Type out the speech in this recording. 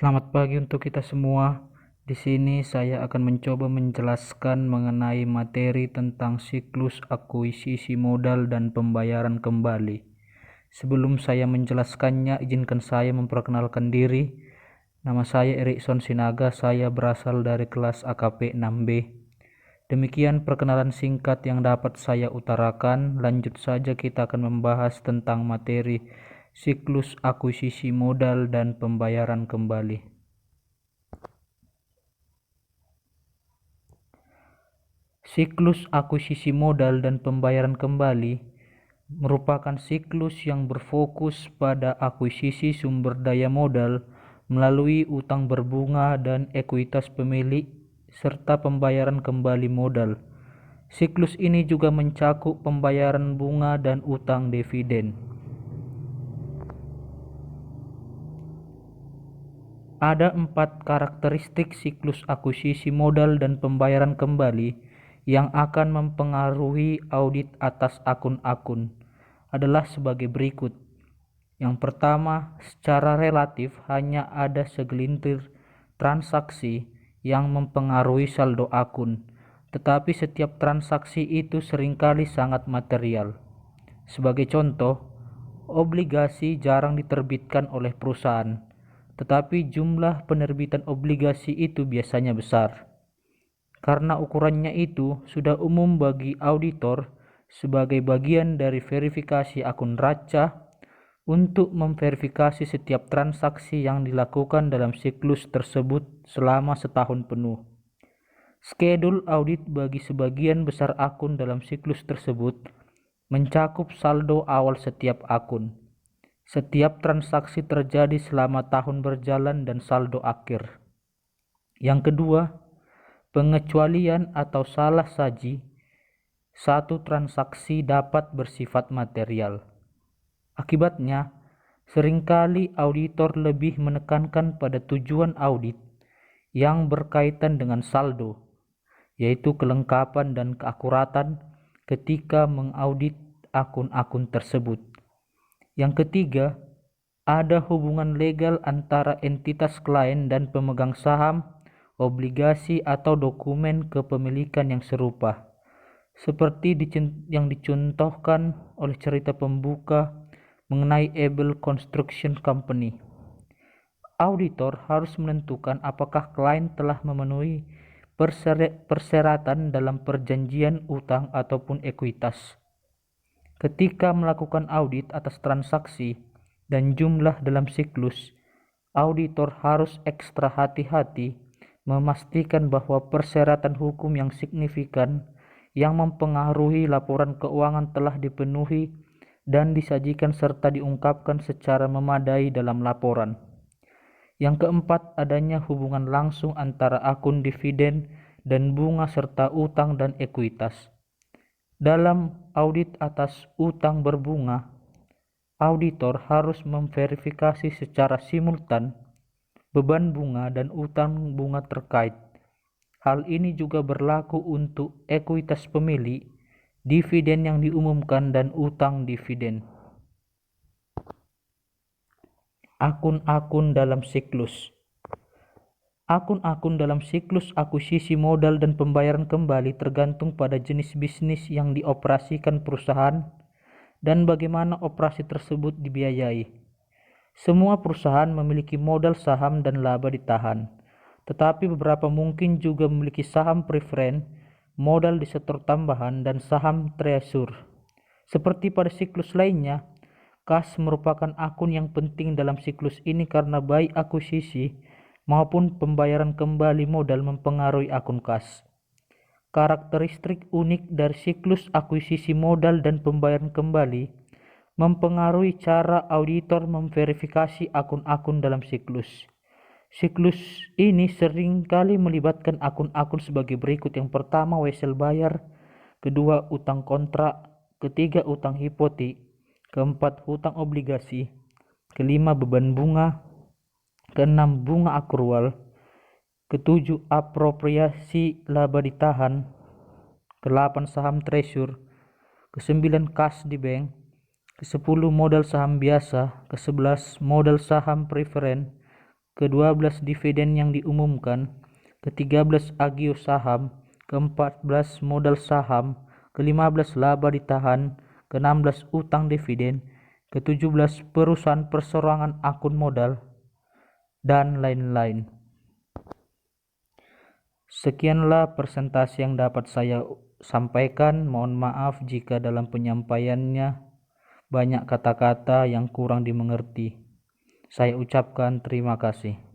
Selamat pagi untuk kita semua. Di sini saya akan mencoba menjelaskan mengenai materi tentang siklus akuisisi modal dan pembayaran kembali. Sebelum saya menjelaskannya, izinkan saya memperkenalkan diri. Nama saya Erikson Sinaga, saya berasal dari kelas AKP 6B. Demikian perkenalan singkat yang dapat saya utarakan. Lanjut saja, kita akan membahas tentang materi siklus akuisisi modal dan pembayaran kembali. Siklus akuisisi modal dan pembayaran kembali merupakan siklus yang berfokus pada akuisisi sumber daya modal melalui utang berbunga dan ekuitas pemilik serta pembayaran kembali modal. Siklus ini juga mencakup pembayaran bunga dan utang dividen. Ada 4 karakteristik siklus akuisisi modal dan pembayaran kembali yang akan mempengaruhi audit atas akun-akun adalah sebagai berikut. Yang pertama, secara relatif hanya ada segelintir transaksi yang mempengaruhi saldo akun, tetapi setiap transaksi itu seringkali sangat material. Sebagai contoh, obligasi jarang diterbitkan oleh perusahaan, tetapi jumlah penerbitan obligasi itu biasanya besar. Karena ukurannya itu sudah umum bagi auditor sebagai bagian dari verifikasi akun raca untuk memverifikasi setiap transaksi yang dilakukan dalam siklus tersebut selama setahun penuh. Skedul audit bagi sebagian besar akun dalam siklus tersebut mencakup saldo awal setiap akun. Setiap transaksi terjadi selama tahun berjalan dan saldo akhir. Yang kedua, pengecualian atau salah saji satu transaksi dapat bersifat material. Akibatnya, seringkali auditor lebih menekankan pada tujuan audit yang berkaitan dengan saldo, yaitu kelengkapan dan keakuratan ketika mengaudit akun-akun tersebut. Yang ketiga, ada hubungan legal antara entitas klien dan pemegang saham, obligasi atau dokumen kepemilikan yang serupa, seperti yang dicontohkan oleh cerita pembuka mengenai Able Construction Company. Auditor harus menentukan apakah klien telah memenuhi persyaratan dalam perjanjian utang ataupun ekuitas. Ketika melakukan audit atas transaksi dan jumlah dalam siklus, auditor harus ekstra hati-hati memastikan bahwa persyaratan hukum yang signifikan yang mempengaruhi laporan keuangan telah dipenuhi dan disajikan serta diungkapkan secara memadai dalam laporan. Yang keempat, adanya hubungan langsung antara akun dividen dan bunga serta utang dan ekuitas. Dalam audit atas utang berbunga, auditor harus memverifikasi secara simultan beban bunga dan utang bunga terkait. Hal ini juga berlaku untuk ekuitas pemilik, dividen yang diumumkan, dan utang dividen. Akun-akun dalam siklus. Akun-akun dalam siklus akuisisi modal dan pembayaran kembali tergantung pada jenis bisnis yang dioperasikan perusahaan dan bagaimana operasi tersebut dibiayai. Semua perusahaan memiliki modal saham dan laba ditahan, tetapi beberapa mungkin juga memiliki saham preferen, modal disetor tambahan, dan saham treasure. Seperti pada siklus lainnya, kas merupakan akun yang penting dalam siklus ini karena baik akuisisi maupun pembayaran kembali modal mempengaruhi akun kas. Karakteristik unik dari siklus akuisisi modal dan pembayaran kembali mempengaruhi cara auditor memverifikasi akun-akun dalam siklus. Siklus ini seringkali melibatkan akun-akun sebagai berikut. Yang pertama, wesel bayar. Kedua, utang kontrak. Ketiga, utang hipotek. Keempat, hutang obligasi. Kelima, beban bunga. Keenam, bunga akrual. Ketujuh, apropriasi laba ditahan. Kedelapan, saham treasure. Kesembilan, kas di bank. Ke-10, modal saham biasa. Ke-11, modal saham preferen. ke-12 dividen yang diumumkan, ke-13 agio saham, ke-14 modal saham, ke-15 laba ditahan, ke-16 utang dividen, ke-17 perusahaan perseroan akun modal, dan lain-lain. Sekianlah presentasi yang dapat saya sampaikan. Mohon maaf jika dalam penyampaiannya banyak kata-kata yang kurang dimengerti. Saya ucapkan terima kasih.